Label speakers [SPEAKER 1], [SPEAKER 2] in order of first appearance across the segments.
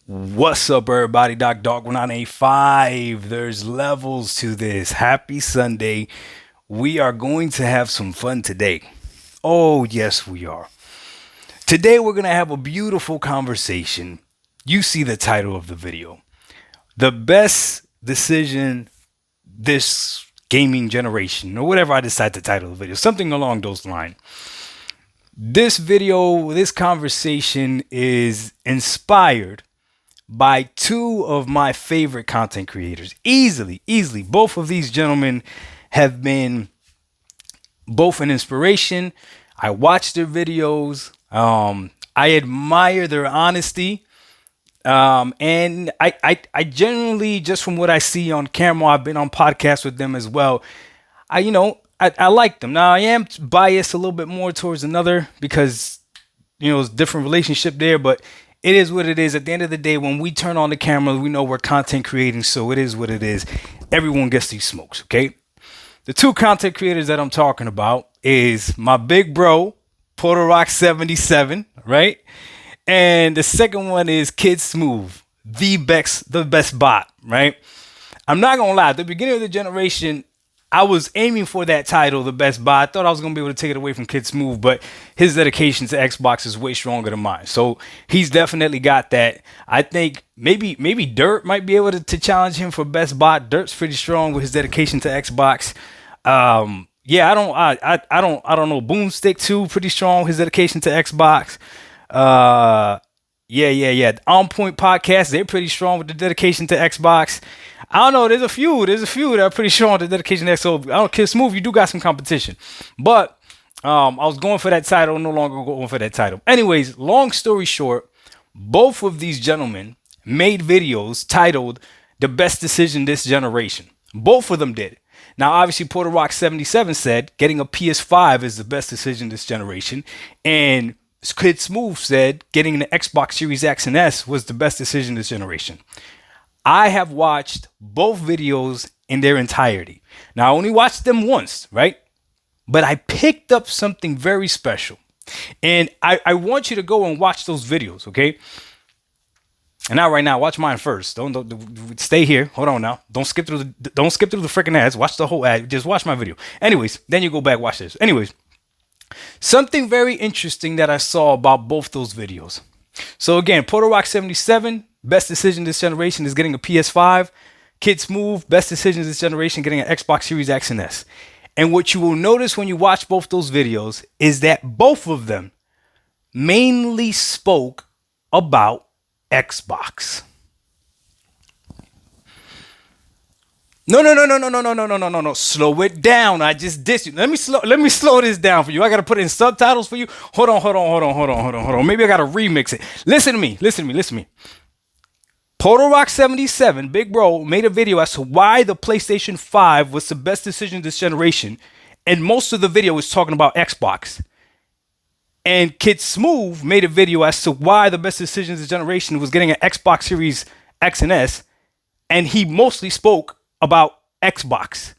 [SPEAKER 1] What's up, everybody? Dog 1985. There's levels to this. Happy Sunday. We are going to have some fun today. Oh, yes, we are. Today, we're going to have a beautiful conversation. You see the title of the video. The best decision this gaming generation, or whatever I decide to title the video, something along those lines. This conversation is inspired by two of my favorite content creators. Easily. Both of these gentlemen have been both an inspiration. I watch their videos. I admire their honesty. And I generally, just from what I see on camera, I've been on podcasts with them as well. I like them. Now I am biased a little bit more towards another because, it's a different relationship there, but it is what it is. At the end of the day, when we turn on the camera, we know we're content creating, so it is what it is. Everyone gets these smokes, okay? The two content creators that I'm talking about is my big bro, Porter Rock 77, right? And the second one is Kid Smooth, the best bot, right? I'm not gonna lie, at the beginning of the generation, I was aiming for that title, the best bot. I thought I was gonna be able to take it away from Kid Smooth, but his dedication to Xbox is way stronger than mine. So he's definitely got that. I think maybe Dirt might be able to challenge him for best bot. Dirt's pretty strong with his dedication to Xbox. Yeah, I don't know. Boomstick too, pretty strong. His dedication to Xbox. Yeah. On Point Podcast, they're pretty strong with the dedication to Xbox. I don't know. There's a few that are pretty strong with the dedication to Xbox. I don't Kid Smooth, you do got some competition, but I was going for that title. No longer going for that title. Anyways, long story short, both of these gentlemen made videos titled "The Best Decision This Generation." Both of them did. Now, obviously, Porter Rock 77 said getting a PS5 is the best decision this generation, and Kid Smooth said getting an Xbox Series X and S was the best decision this generation. I have watched both videos in their entirety. Now, I only watched them once, right? But I picked up something very special. And I want you to go and watch those videos, okay? And now, right now, watch mine first. Don't stay here. Hold on now. Don't skip through the freaking ads. Watch the whole ad. Just watch my video. Anyways, then you go back, watch this. Anyways, something very interesting that I saw about both those videos. So again, Porter Rock 77, best decision this generation is getting a PS5. Kid Smooth, best decision this generation, getting an Xbox Series X and S. And what you will notice when you watch both those videos is that both of them mainly spoke about Xbox. No. Slow it down. I just dissed you. Let me slow this down for you. I gotta put it in subtitles for you. Hold on. Maybe I gotta remix it. Listen to me. Porter Rock 77, Big Bro, made a video as to why the PlayStation 5 was the best decision this generation. And most of the video is talking about Xbox. And Kid Smooth made a video as to why the best decision this generation was getting an Xbox Series X and S. And he mostly spoke about Xbox.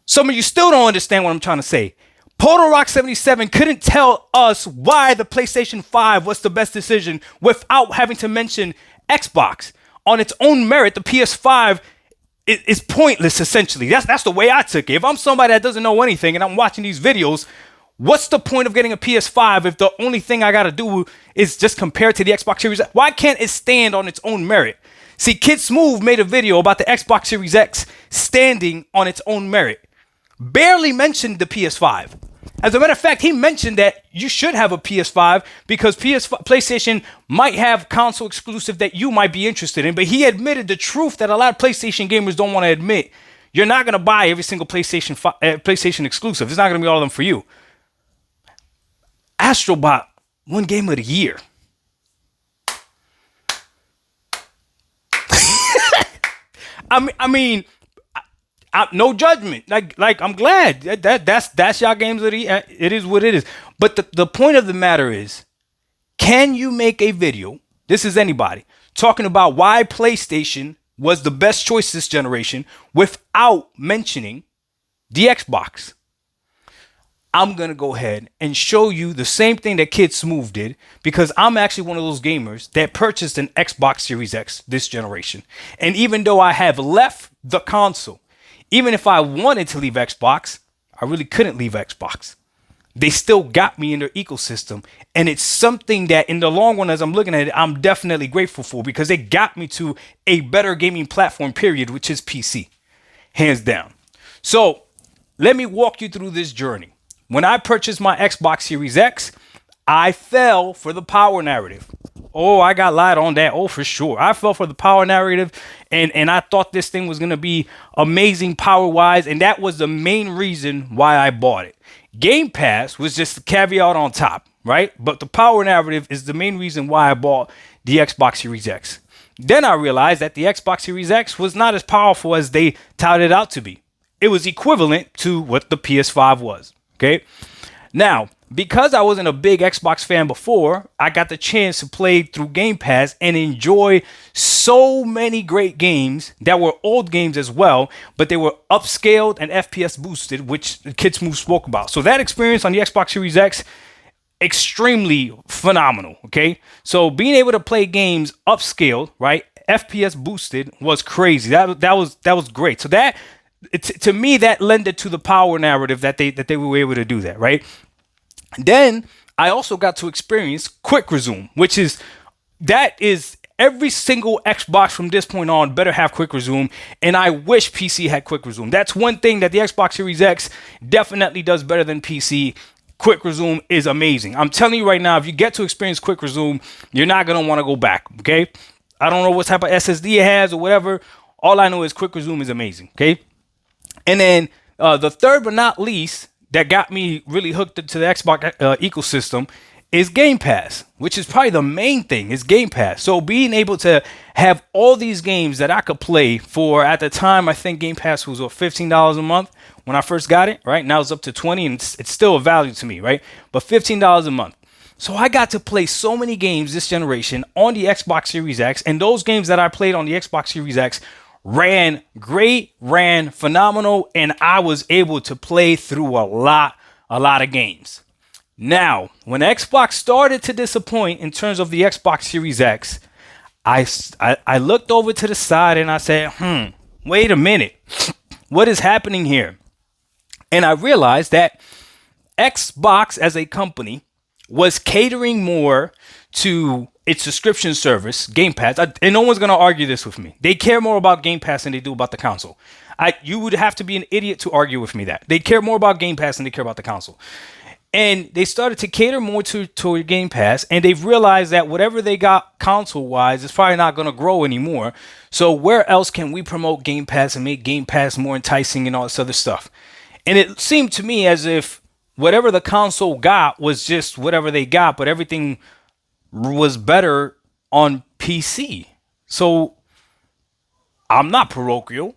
[SPEAKER 1] Some of you still don't understand what I'm trying to say. Porter Rock 77 couldn't tell us why the PlayStation 5 was the best decision without having to mention Xbox. On its own merit, the PS5 is pointless, essentially. That's the way I took it. If I'm somebody that doesn't know anything and I'm watching these videos, what's the point of getting a PS5 if the only thing I got to do is just compare to the Xbox Series X? Why can't it stand on its own merit? See, Kid Smooth made a video about the Xbox Series X standing on its own merit. Barely mentioned the PS5. As a matter of fact, he mentioned that you should have a PS5 because PlayStation might have console exclusive that you might be interested in. But he admitted the truth that a lot of PlayStation gamers don't want to admit. You're not going to buy every single PlayStation exclusive. It's not going to be all of them for you. Astrobot won Game of the Year. I mean, no judgment. Like I'm glad that's y'all games of the year. It is what it is. But the point of the matter is, can you make a video? This is anybody talking about why PlayStation was the best choice this generation without mentioning the Xbox. I'm going to go ahead and show you the same thing that Kid Smooth did, because I'm actually one of those gamers that purchased an Xbox Series X this generation. And even though I have left the console, even if I wanted to leave Xbox, I really couldn't leave Xbox. They still got me in their ecosystem. And it's something that in the long run, as I'm looking at it, I'm definitely grateful for, because they got me to a better gaming platform, period, which is PC, hands down. So let me walk you through this journey. When I purchased my Xbox Series X, I fell for the power narrative. Oh, I got lied on that. Oh, for sure. I fell for the power narrative, and I thought this thing was going to be amazing power-wise, and that was the main reason why I bought it. Game Pass was just the caveat on top, right? But the power narrative is the main reason why I bought the Xbox Series X. Then I realized that the Xbox Series X was not as powerful as they touted it out to be. It was equivalent to what the PS5 was. Okay. Now, because I wasn't a big Xbox fan before, I got the chance to play through Game Pass and enjoy so many great games that were old games as well, but they were upscaled and FPS boosted, which Kid Smooth spoke about. So that experience on the Xbox Series X, extremely phenomenal. Okay. So being able to play games upscaled, right, FPS boosted, was crazy. That was great. So that, to me, that lended to the power narrative that they were able to do that, right? Then I also got to experience Quick Resume, which is every single Xbox from this point on better have Quick Resume, and I wish PC had Quick Resume. That's one thing that the Xbox Series X definitely does better than PC. Quick Resume is amazing. I'm telling you right now, if you get to experience Quick Resume, you're not going to want to go back, okay? I don't know what type of SSD it has or whatever. All I know is Quick Resume is amazing, okay? And then the third but not least that got me really hooked into the Xbox ecosystem is Game Pass, which is probably the main thing, is Game Pass. So being able to have all these games that I could play for, at the time, I think Game Pass was $15 a month when I first got it, right? Now it's up to $20, and it's still a value to me, right? But $15 a month. So I got to play so many games this generation on the Xbox Series X, and those games that I played on the Xbox Series X ran great, ran phenomenal, and I was able to play through a lot of games. Now, when Xbox started to disappoint in terms of the Xbox Series X, I looked over to the side and I said, wait a minute, what is happening here? And I realized that Xbox as a company was catering more to its subscription service, Game Pass, and no one's going to argue this with me. They care more about Game Pass than they do about the console. You would have to be an idiot to argue with me that. They care more about Game Pass than they care about the console. And they started to cater more to Game Pass, and they've realized that whatever they got console-wise is probably not going to grow anymore. So where else can we promote Game Pass and make Game Pass more enticing and all this other stuff? And it seemed to me as if whatever the console got was just whatever they got, but everything was better on PC. So I'm not parochial.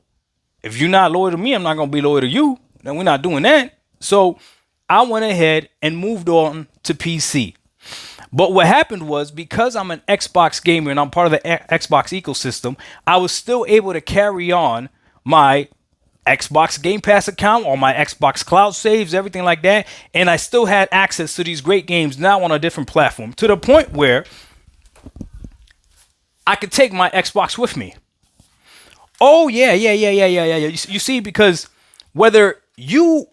[SPEAKER 1] If you're not loyal to me, I'm not going to be loyal to you. And we're not doing that. So I went ahead and moved on to PC. But what happened was, because I'm an Xbox gamer and I'm part of the Xbox ecosystem, I was still able to carry on my Xbox Game Pass account, all my Xbox cloud saves, everything like that. And I still had access to these great games now on a different platform, to the point where I could take my Xbox with me. Oh, yeah. You see, because whether you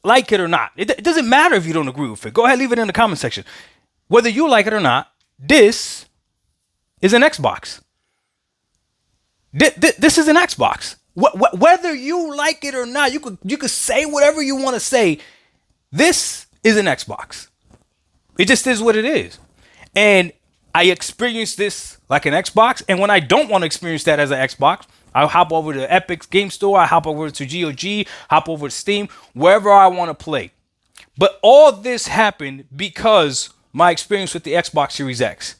[SPEAKER 1] like it or not, it doesn't matter if you don't agree with it. Go ahead, leave it in the comment section. Whether you like it or not, this is an Xbox. This is an Xbox. Whether you like it or not, you could say whatever you want to say. This is an Xbox. It just is what it is. And I experience this like an Xbox. And when I don't want to experience that as an Xbox, I'll hop over to Epic Game Store. I hop over to GOG, hop over to Steam, wherever I want to play. But all this happened because my experience with the Xbox Series X.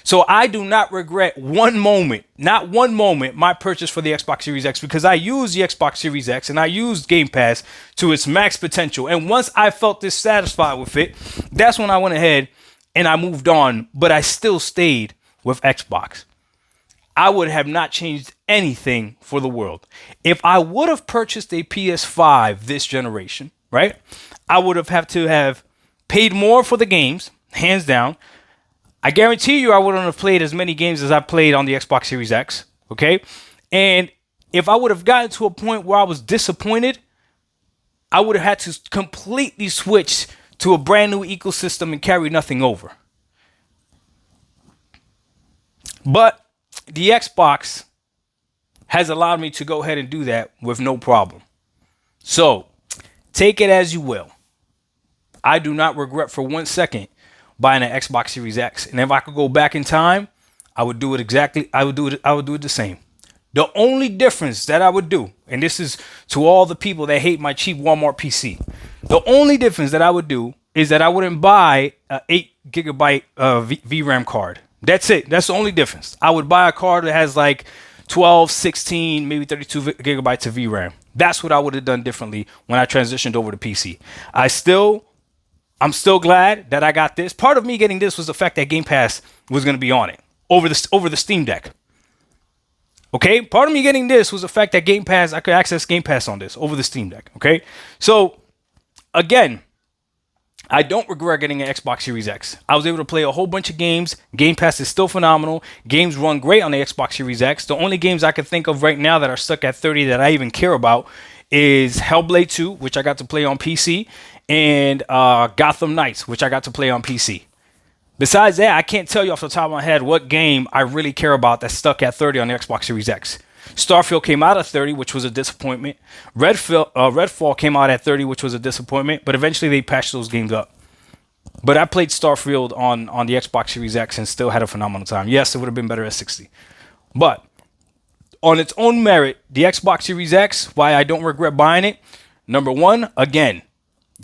[SPEAKER 1] So I do not regret one moment, not one moment, my purchase for the Xbox Series X, because I used the Xbox Series X and I used Game Pass to its max potential. And once I felt dissatisfied with it, that's when I went ahead and I moved on, but I still stayed with Xbox. I would have not changed anything for the world. If I would have purchased a PS5 this generation, right? I would have had to have paid more for the games, hands down. I guarantee you I wouldn't have played as many games as I played on the Xbox Series X, okay? And if I would have gotten to a point where I was disappointed, I would have had to completely switch to a brand new ecosystem and carry nothing over. But the Xbox has allowed me to go ahead and do that with no problem. So take it as you will. I do not regret for 1 second buying an Xbox Series X. And if I could go back in time, I would do it exactly. I would do it the same. The only difference that I would do, and this is to all the people that hate my cheap Walmart PC, the only difference that I would do is that I wouldn't buy an 8 GB VRAM card. That's it. That's the only difference. I would buy a card that has like 12, 16, maybe 32 gigabytes of VRAM. That's what I would have done differently when I transitioned over to PC. I'm still glad that I got this. Part of me getting this was the fact that Game Pass was going to be on it over the Steam Deck. Okay, part of me getting this was the fact that Game Pass, I could access Game Pass on this over the Steam Deck. Okay, so again, I don't regret getting an Xbox Series X. I was able to play a whole bunch of games. Game Pass is still phenomenal. Games run great on the Xbox Series X. The only games I can think of right now that are stuck at 30 that I even care about is Hellblade 2, which I got to play on PC, and Gotham Knights, which I got to play on PC. Besides that, I can't tell you off the top of my head what game I really care about that's stuck at 30 on the Xbox Series X. Starfield came out at 30, which was a disappointment. Redfall came out at 30, which was a disappointment, but eventually they patched those games up. But I played Starfield on the Xbox Series X and still had a phenomenal time. Yes, it would have been better at 60. But on its own merit, the Xbox Series X, why I don't regret buying it, number one, again,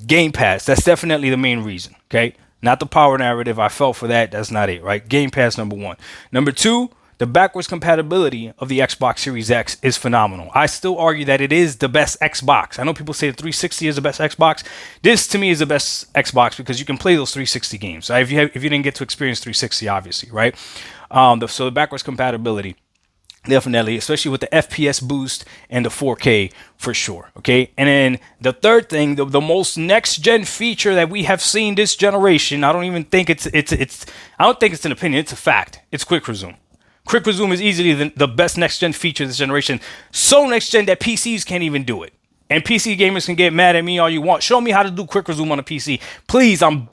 [SPEAKER 1] Game Pass. That's definitely the main reason, okay? Not the power narrative. I fell for that. That's not it, right? Game Pass, number one. Number two, the backwards compatibility of the Xbox Series X is phenomenal. I still argue that it is the best Xbox. I know people say the 360 is the best Xbox. This, to me, is the best Xbox because you can play those 360 games. If you didn't get to experience 360, obviously, right? So the backwards compatibility. Definitely, especially with the FPS boost and the 4K for sure. Okay. And then the third thing, the most next gen feature that we have seen this generation, I don't even think I don't think it's an opinion. It's a fact. It's Quick Resume. Quick Resume is easily the best next gen feature this generation. So next gen that PCs can't even do it. And PC gamers can get mad at me all you want. Show me how to do Quick Resume on a PC. Please, I'm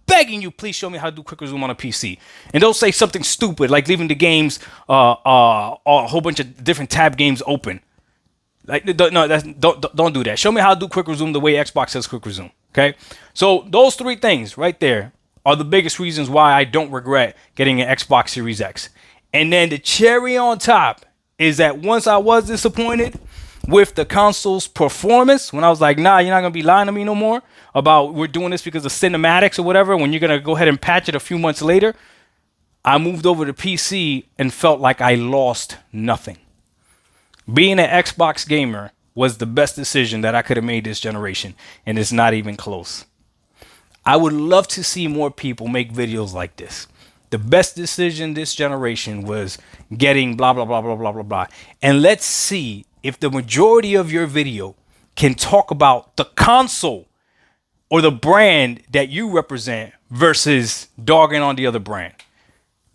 [SPEAKER 1] begging you, please show me how to do Quick Resume on a PC. And don't say something stupid like leaving the games, a whole bunch of different tab games open. Like, don't do that. Show me how to do Quick Resume the way Xbox says Quick Resume. Okay, so those three things right there are the biggest reasons why I don't regret getting an Xbox Series X. And then the cherry on top is that once I was disappointed with the console's performance, when I was like, nah, you're not gonna be lying to me no more about we're doing this because of cinematics or whatever, when you're gonna go ahead and patch it a few months later, I moved over to PC and felt like I lost nothing. Being an Xbox gamer was the best decision that I could have made this generation, and it's not even close. I would love to see more people make videos like this. The best decision this generation was getting blah, blah, blah, blah, blah, blah, blah. And let's see if the majority of your video can talk about the console or the brand that you represent versus dogging on the other brand.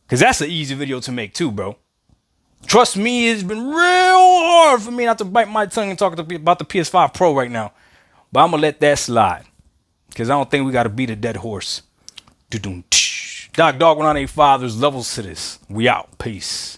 [SPEAKER 1] Because that's an easy video to make too, bro. Trust me, it's been real hard for me not to bite my tongue and talk about the PS5 Pro right now. But I'm going to let that slide. Because I don't think we got to beat a dead horse. Doc Dog 1985, there's levels to this. We out. Peace.